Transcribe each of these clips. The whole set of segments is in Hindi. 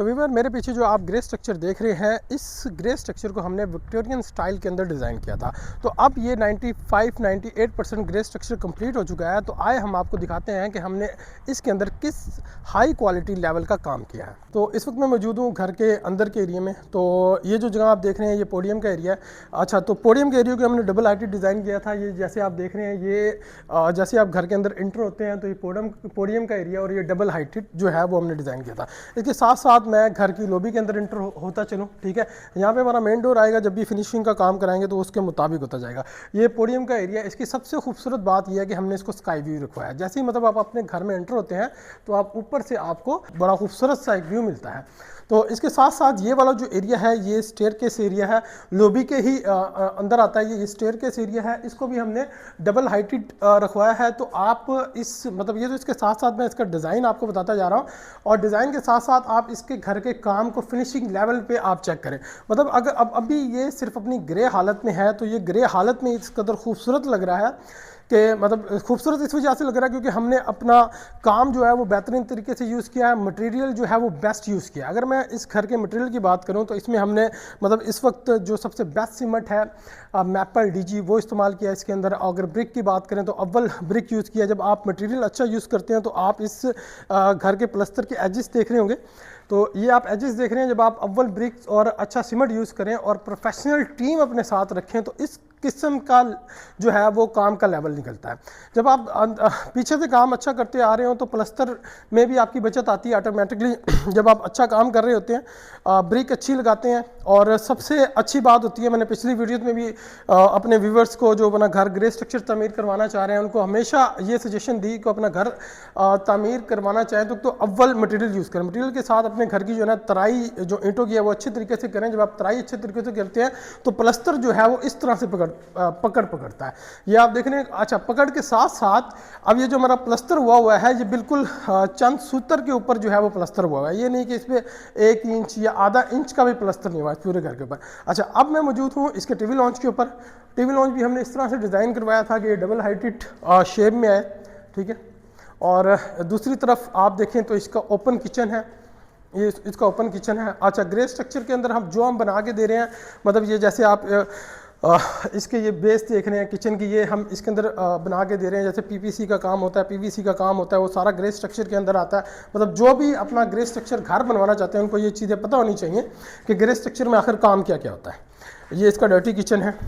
तो व्यूअर मेरे पीछे जो आप ग्रे स्ट्रक्चर देख रहे हैं, इस ग्रे स्ट्रक्चर को हमने विक्टोरियन स्टाइल के अंदर डिज़ाइन किया था। तो अब ये 95-98% ग्रे स्ट्रक्चर कंप्लीट हो चुका है। तो आए हम आपको दिखाते हैं कि हमने इसके अंदर किस हाई क्वालिटी लेवल का काम किया है। तो इस वक्त मैं मौजूद हूँ घर के अंदर के एरिया में। तो ये जो जगह आप देख रहे हैं ये पोडियम का एरिया है। अच्छा, तो पोडियम के एरिया को हमने डबल हाइटेड डिज़ाइन किया था। ये जैसे आप देख रहे हैं, ये जैसे आप घर के अंदर इंटर होते हैं तो ये पोडियम का एरिया और ये डबल हाइटेड जो है वो हमने डिज़ाइन किया था। इसके साथ साथ मैं घर की लॉबी के अंदर इंटर होता चलूँ, ठीक है। यहाँ पे हमारा मेन डोर आएगा, जब भी फिनिशिंग का काम कराएंगे तो उसके मुताबिक होता जाएगा। ये पोडियम का एरिया, इसकी सबसे खूबसूरत बात यह है कि हमने इसको स्काई व्यू रखवाया है। जैसे ही मतलब आप अपने घर में एंटर होते हैं तो आप ऊपर से आपको बड़ा खूबसूरत सा एक व्यू मिलता है। तो इसके साथ साथ ये वाला जो एरिया है ये स्टेयरकेस एरिया है, लॉबी के ही अंदर आता है। ये स्टेयरकेस एरिया है, इसको भी हमने डबल हाइटेड रखवाया है। तो आप इस मतलब ये तो इसके साथ साथ मैं इसका डिज़ाइन आपको बताता जा रहा हूँ, और डिज़ाइन के साथ साथ आप इसके घर के काम को फिनिशिंग लेवल पे आप चेक करें। मतलब अगर अभी ये सिर्फ अपनी ग्रे हालत में है, तो ये ग्रे हालत में इस कदर खूबसूरत लग रहा है कि मतलब खूबसूरत इस वजह से लग रहा है क्योंकि हमने अपना काम जो है वो बेहतरीन तरीके से यूज़ किया है, मटेरियल जो है वो बेस्ट यूज़ किया है। अगर मैं इस घर के मटेरियल की बात करूं तो इसमें हमने मतलब इस वक्त जो सबसे बेस्ट सीमेंट है मैपल डीजी वो इस्तेमाल किया है इसके अंदर। अगर ब्रिक की बात करें तो अव्वल ब्रिक यूज़ किया। जब आप मटेरियल अच्छा यूज़ करते हैं तो आप इस घर के प्लस्तर के एजेस देख रहे होंगे, तो ये आप एजेस देख रहे हैं। जब आप अव्वल ब्रिक्स और अच्छा सीमेंट यूज़ करें और प्रोफेशनल टीम अपने साथ रखें तो इस किस्म का जो है वो काम का लेवल निकलता है। जब आप पीछे से काम अच्छा करते आ रहे हो तो प्लस्तर में भी आपकी बचत आती है ऑटोमेटिकली। जब आप अच्छा काम कर रहे होते हैं, ब्रिक अच्छी लगाते हैं। और सबसे अच्छी बात होती है, मैंने पिछली वीडियो में भी अपने व्यूवर्स को जो अपना घर ग्रे स्ट्रक्चर तामीर करवाना चाह रहे हैं उनको हमेशा ये सजेशन दी कि अपना घर तामीर करवाना चाहें तो अव्वल मटेरियल यूज़ करें। मटेरियल के साथ अपने घर की जो है ना तराई जो ईंटों की है वो अच्छे तरीके से करें। जब आप तराई अच्छे तरीके से करते हैं तो प्लस्तर जो है वो इस तरह से पकड़ता है। ये आप देख रहे हैं। अच्छा, पकड़ के साथ साथ अब ये जो हमारा प्लस्तर हुआ है ये बिल्कुल चंद सूत्र के ऊपर जो है वो प्लस्तर हुआ है। ये नहीं कि इसमें 1 इंच या आधा इंच का भी प्लस्तर नहीं हुआ है पूरे घर के ऊपर। अच्छा, अब मैं मौजूद हूँ इसके टीवी लॉन्च के ऊपर। टीवी लॉन्च भी हमने इस तरह से डिज़ाइन करवाया था कि ये डबल हाइटेड शेप में आए, ठीक है। और दूसरी तरफ आप देखें तो इसका ओपन किचन है, ये इसका ओपन किचन है। अच्छा, ग्रे स्ट्रक्चर के अंदर हम बना के दे रहे हैं, मतलब ये जैसे आप इसके ये बेस देख रहे हैं किचन की, ये हम इसके अंदर बना के दे रहे हैं। जैसे पीवीसी का काम होता है, पीवीसी का काम होता है, वो सारा ग्रे स्ट्रक्चर के अंदर आता है। मतलब जो भी अपना ग्रे स्ट्रक्चर घर बनवाना चाहते हैं उनको ये चीज़ें पता होनी चाहिए कि ग्रे स्ट्रक्चर में आखिर काम क्या क्या होता है। ये इसका डर्टी किचन है।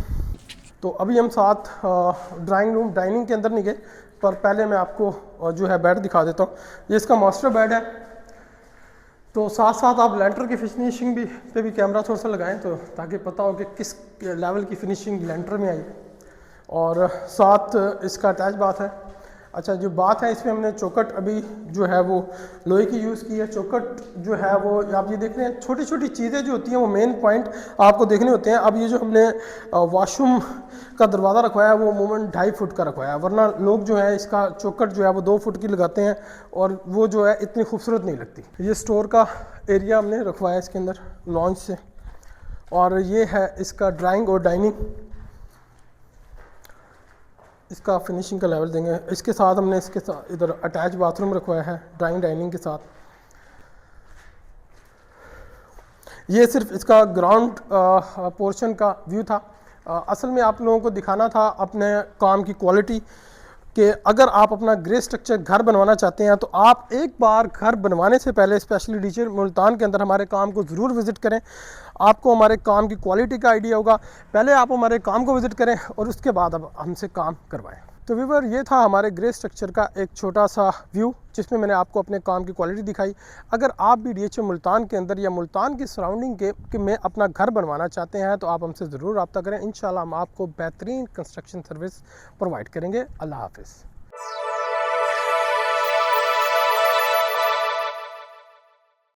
तो अभी हम साथ ड्राइंग रूम डाइनिंग के अंदर नहीं गए, पर पहले मैं आपको जो है बेड दिखा देता हूँ। ये इसका मास्टर बेड है। तो साथ साथ आप लेंटर की फिनिशिंग पे भी कैमरा थोड़ा सा लगाएं तो ताकि पता हो कि किस लेवल की फिनिशिंग लेंटर में आई। और साथ इसका अटैच बाथ है। अच्छा, जो बात है इसमें हमने चौखट अभी जो है वो लोहे की यूज़ की है। चौखट जो है वो आप ये देख रहे हैं, छोटी छोटी चीज़ें जो होती हैं वो मेन पॉइंट आपको देखने होते हैं। अब ये जो हमने वॉशरूम का दरवाज़ा रखवाया है वो अमूमन 2.5 फुट का रखवाया है, वरना लोग जो है इसका चौखट जो है वो 2 फुट की लगाते हैं और वो जो है इतनी खूबसूरत नहीं लगती। ये स्टोर का एरिया हमने रखवाया इसके अंदर लॉन्च से। और ये है इसका ड्राइंग और डाइनिंग, इसका फिनिशिंग का लेवल देंगे। इसके साथ हमने इसके साथ इधर अटैच बाथरूम रखवाया है ड्राइंग डाइनिंग के साथ। ये सिर्फ इसका ग्राउंड पोर्शन का व्यू था। असल में आप लोगों को दिखाना था अपने काम की क्वालिटी, कि अगर आप अपना ग्रे स्ट्रक्चर घर बनवाना चाहते हैं तो आप एक बार घर बनवाने से पहले स्पेशली डीजे मुल्तान के अंदर हमारे काम को ज़रूर विज़िट करें। आपको हमारे काम की क्वालिटी का आइडिया होगा। पहले आप हमारे काम को विज़िट करें और उसके बाद अब हमसे काम करवाएं। तो व्यूअर, ये था हमारे ग्रे स्ट्रक्चर का एक छोटा सा व्यू जिसमें मैंने आपको अपने काम की क्वालिटी दिखाई। अगर आप भी डीएचए मुल्तान के अंदर या मुल्तान की सराउंडिंग के में अपना घर बनवाना चाहते हैं तो आप हमसे ज़रूर रब्ता करें। इंशाल्लाह हम आपको बेहतरीन कंस्ट्रक्शन सर्विस प्रोवाइड करेंगे। अल्लाह हाफ़िज़।